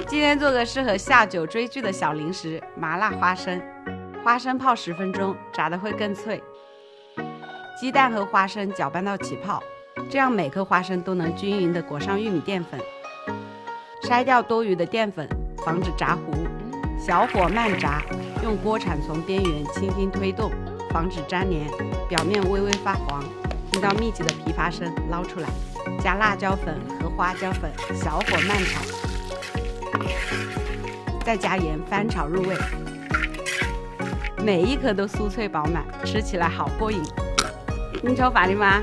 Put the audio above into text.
今天做个适合下酒追剧的小零食——麻辣花生。花生泡10分钟，炸的会更脆。鸡蛋和花生搅拌到起泡，这样每颗花生都能均匀地裹上玉米淀粉。筛掉多余的淀粉，防止炸糊。小火慢炸，用锅铲从边缘轻轻推动，防止粘连，表面微微发黄。听到密集的噼啪声，捞出来，加辣椒粉和花椒粉，小火慢炒，再加盐翻炒入味。每一颗都酥脆饱满，吃起来好过瘾。你瞅法的吗？